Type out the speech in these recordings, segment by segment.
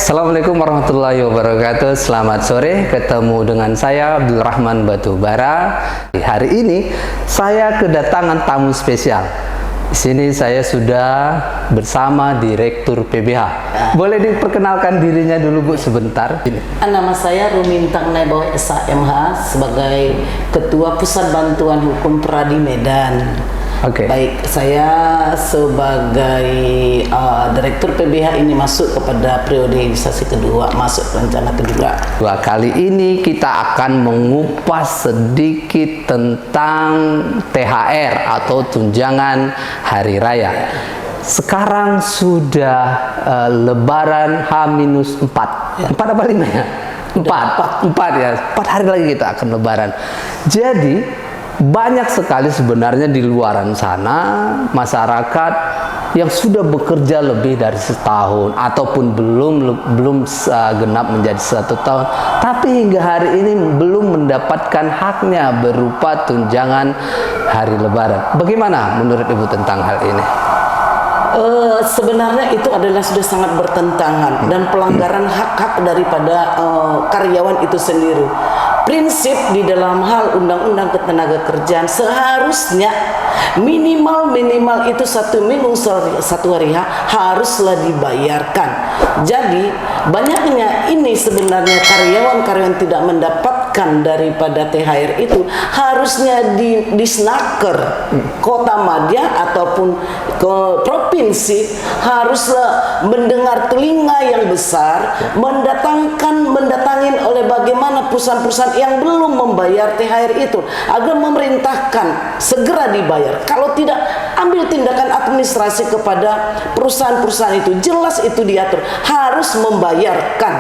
Assalamualaikum warahmatullahi wabarakatuh. Selamat sore, ketemu dengan saya Abdul Rahman Batubara. Hari ini saya kedatangan tamu spesial. Di sini saya sudah bersama Direktur PBH. Boleh diperkenalkan dirinya dulu Bu sebentar? Nama saya Rumintang Naibawi SHMH sebagai Ketua Pusat Bantuan Hukum Pradi Medan. Oke. Baik, saya sebagai Direktur PBH ini masuk kepada periodisasi kedua, masuk rencana kedua. Kali ini kita akan mengupas sedikit tentang THR atau tunjangan hari raya. Sekarang sudah Lebaran H-4. 4 apa 5 ya? 4 ya. 4 hari lagi kita akan Lebaran. Jadi banyak sekali sebenarnya di luaran sana masyarakat yang sudah bekerja lebih dari setahun ataupun belum genap menjadi 1 tahun, tapi hingga hari ini belum mendapatkan haknya berupa tunjangan hari Lebaran. Bagaimana menurut Ibu tentang hal ini? Sebenarnya itu adalah sudah sangat bertentangan dan pelanggaran hak-hak daripada karyawan itu sendiri. Prinsip di dalam hal undang-undang ketenagakerjaan seharusnya minimal itu 1 minggu 1 hari haruslah dibayarkan. Jadi banyaknya ini sebenarnya karyawan-karyawan tidak mendapatkan daripada THR itu harusnya di Snaker Kota Madya ataupun ke provinsi haruslah mendengar telinga yang besar mendatangin oleh bagaimana perusahaan-perusahaan yang belum membayar THR itu agar memerintahkan segera dibayar. Kalau tidak, ambil tindakan administrasi kepada perusahaan-perusahaan itu. Jelas itu diatur harus membayarkan.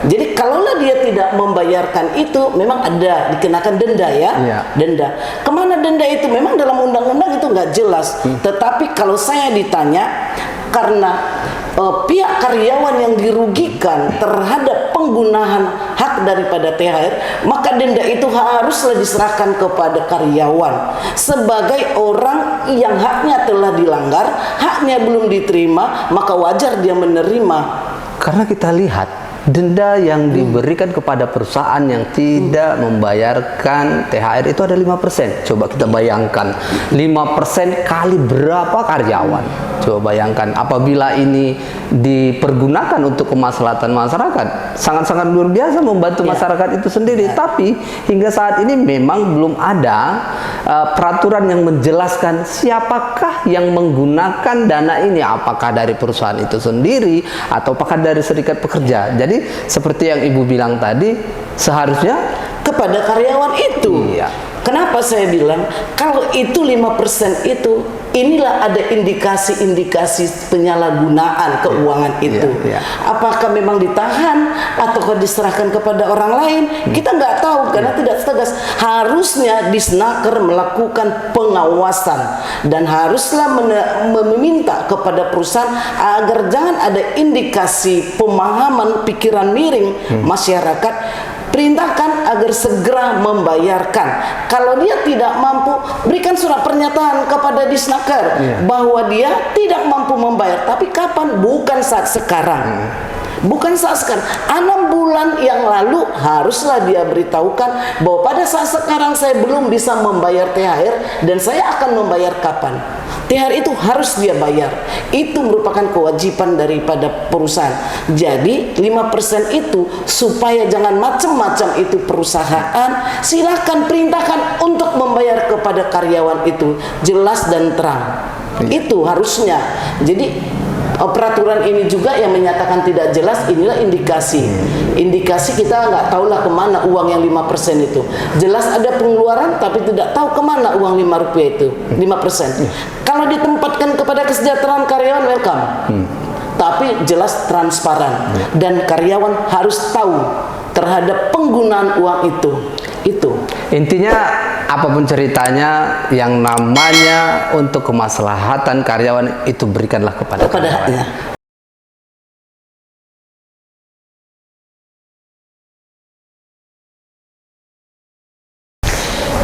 Jadi kalaulah dia tidak membayarkan itu memang ada dikenakan denda ya. Denda. Kemana denda itu? Memang dalam undang-undang itu nggak jelas. Tetapi kalau saya ditanya, karena pihak karyawan yang dirugikan terhadap penggunaan hak daripada THR, maka denda itu haruslah diserahkan kepada karyawan sebagai orang yang haknya telah dilanggar, haknya belum diterima, maka wajar dia menerima. Karena kita lihat denda yang diberikan kepada perusahaan yang tidak membayarkan THR itu ada 5%. Coba kita bayangkan 5% kali berapa karyawan. Coba bayangkan apabila ini dipergunakan untuk kemaslahatan masyarakat, sangat-sangat luar biasa membantu masyarakat itu sendiri. Tapi hingga saat ini memang belum ada peraturan yang menjelaskan siapakah yang menggunakan dana ini, apakah dari perusahaan itu sendiri atau apakah dari serikat pekerja. Jadi seperti yang Ibu bilang tadi, seharusnya kepada karyawan itu. Kenapa saya bilang kalau itu 5% itu, inilah ada indikasi-indikasi penyalahgunaan keuangan itu. Apakah memang ditahan atau diserahkan kepada orang lain? Kita nggak tahu karena tidak tegas. Harusnya di Snaker melakukan pengawasan dan haruslah meminta kepada perusahaan agar jangan ada indikasi pemahaman pikiran miring masyarakat. Perintahkan agar segera membayarkan. Kalau dia tidak mampu, berikan surat pernyataan kepada Disnaker bahwa dia tidak mampu membayar. Tapi kapan? Bukan saat sekarang. Bukan saat sekarang. 6 bulan yang lalu haruslah dia beritahukan bahwa pada saat sekarang saya belum bisa membayar THR dan saya akan membayar kapan. THR itu harus dia bayar. Itu merupakan kewajiban daripada perusahaan. Jadi 5% itu supaya jangan macam-macam itu perusahaan, silakan perintahkan untuk membayar kepada karyawan itu jelas dan terang. Itu harusnya. Jadi peraturan ini juga yang menyatakan tidak jelas, inilah indikasi. Indikasi kita nggak tahulah kemana uang yang 5% itu. Jelas ada pengeluaran tapi tidak tahu kemana uang Rp5 itu, 5%. Kalau ditempatkan kepada kesejahteraan karyawan, welcome. Tapi jelas transparan dan karyawan harus tahu terhadap penggunaan uang itu. Itu intinya, apapun ceritanya, yang namanya untuk kemaslahatan karyawan itu berikanlah kepada karyawan.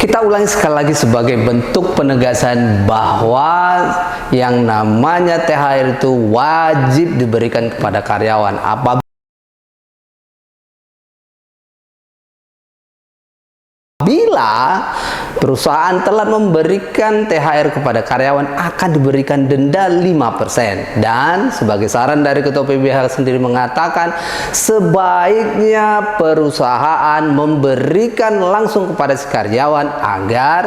Kita ulangi sekali lagi sebagai bentuk penegasan bahwa yang namanya THR itu wajib diberikan kepada karyawan. Bila perusahaan telah memberikan THR kepada karyawan akan diberikan denda 5%. Dan sebagai saran dari Ketua PBH sendiri mengatakan sebaiknya perusahaan memberikan langsung kepada si karyawan agar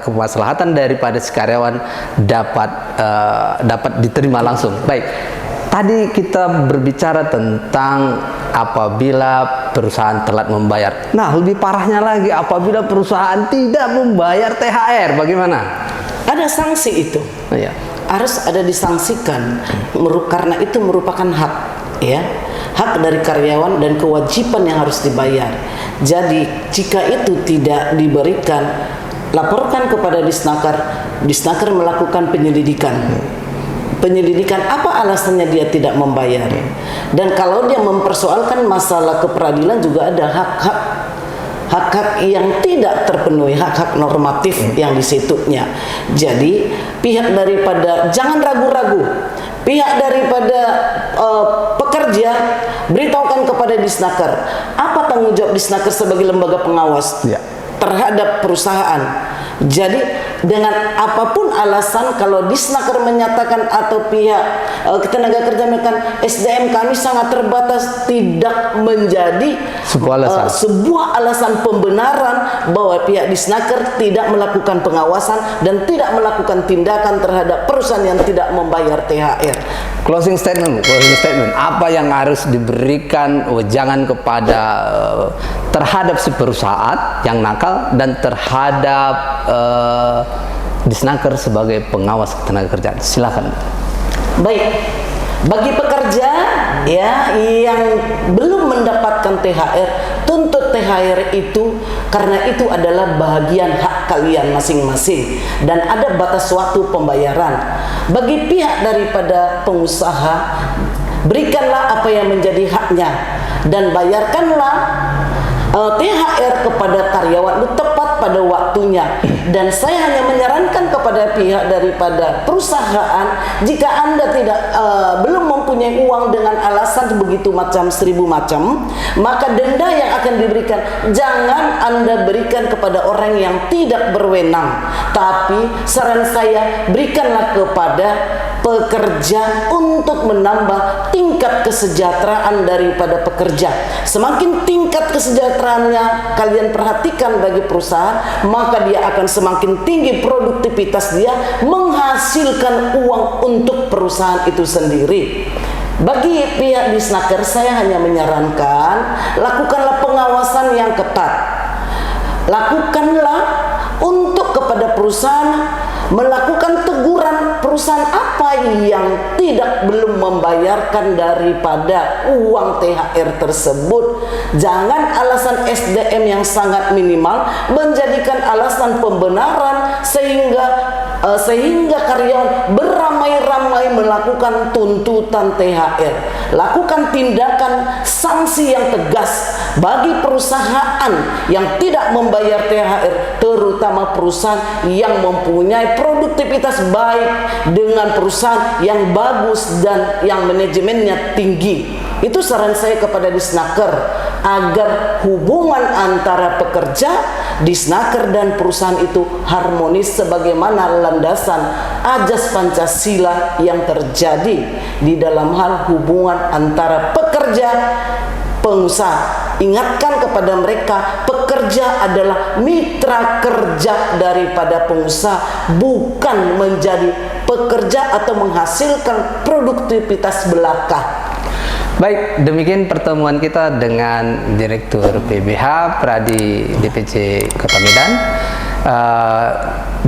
kemaslahatan daripada si karyawan dapat diterima langsung. Baik. Tadi kita berbicara tentang apabila perusahaan telat membayar. Nah, lebih parahnya lagi apabila perusahaan tidak membayar THR, bagaimana? Ada sanksi itu. Iya. Harus ada disangsikan karena itu merupakan hak, ya. Hak dari karyawan dan kewajiban yang harus dibayar. Jadi, jika itu tidak diberikan, laporkan kepada Disnaker. Disnaker melakukan penyelidikan. Penyelidikan apa alasannya dia tidak membayar, dan kalau dia mempersoalkan masalah ke peradilan juga ada hak-hak yang tidak terpenuhi, hak-hak normatif yang disitunya. Jadi pihak daripada jangan ragu-ragu, pihak daripada pekerja beritahukan kepada Disnaker apa tanggung jawab Disnaker sebagai lembaga pengawas terhadap perusahaan. Jadi dengan apapun alasan, kalau Disnaker menyatakan atau pihak tenaga kerja menyatakan SDM kami sangat terbatas, tidak menjadi sebuah alasan pembenaran bahwa pihak Disnaker tidak melakukan pengawasan dan tidak melakukan tindakan terhadap perusahaan yang tidak membayar THR. Closing statement. Apa yang harus diberikan wejangan kepada terhadap si perusahaan yang nakal dan terhadap Disnaker sebagai pengawas ketenagakerjaan? Silakan. Baik, bagi pekerja ya yang belum mendapatkan THR, tuntut THR itu karena itu adalah bagian hak kalian masing-masing dan ada batas waktu pembayaran. Bagi pihak daripada pengusaha, berikanlah apa yang menjadi haknya dan bayarkanlah THR kepada karyawan itu tepat pada waktunya. Dan saya hanya menyarankan kepada pihak daripada perusahaan, jika Anda belum mempunyai uang dengan alasan begitu macam 1000 macam, maka denda yang akan diberikan jangan Anda berikan kepada orang yang tidak berwenang, tapi saran saya berikanlah kepada pekerja untuk menambah tingkat kesejahteraan daripada pekerja. Semakin tingkat kesejahteraannya kalian perhatikan bagi perusahaan, maka dia akan semakin tinggi produktivitas dia menghasilkan uang untuk perusahaan itu sendiri. Bagi pihak Disnaker, saya hanya menyarankan lakukanlah pengawasan yang ketat. Lakukanlah untuk kepada perusahaan, melakukan teguran perusahaan apa yang belum membayarkan daripada uang THR tersebut. Jangan alasan SDM yang sangat minimal menjadikan alasan pembenaran sehingga karyawan beramai-ramai melakukan tuntutan THR. Lakukan tindakan sanksi yang tegas bagi perusahaan yang tidak membayar THR, terutama perusahaan yang mempunyai produktivitas baik dengan perusahaan yang bagus dan yang manajemennya tinggi. Itu saran saya kepada Disnaker agar hubungan antara pekerja, Disnaker dan perusahaan itu harmonis sebagaimana landasan ajas Pancasila yang terjadi di dalam hal hubungan antara pekerja pengusaha. Ingatkan kepada mereka, pekerja adalah mitra kerja daripada pengusaha, bukan menjadi pekerja atau menghasilkan produktivitas belaka. Baik, demikian pertemuan kita dengan Direktur PBH Pradi DPC Kota Medan.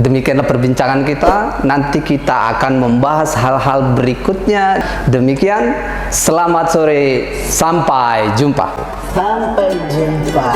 Demikianlah perbincangan kita. Nanti kita akan membahas hal-hal berikutnya. Demikian, selamat sore, sampai jumpa. Sampai jumpa.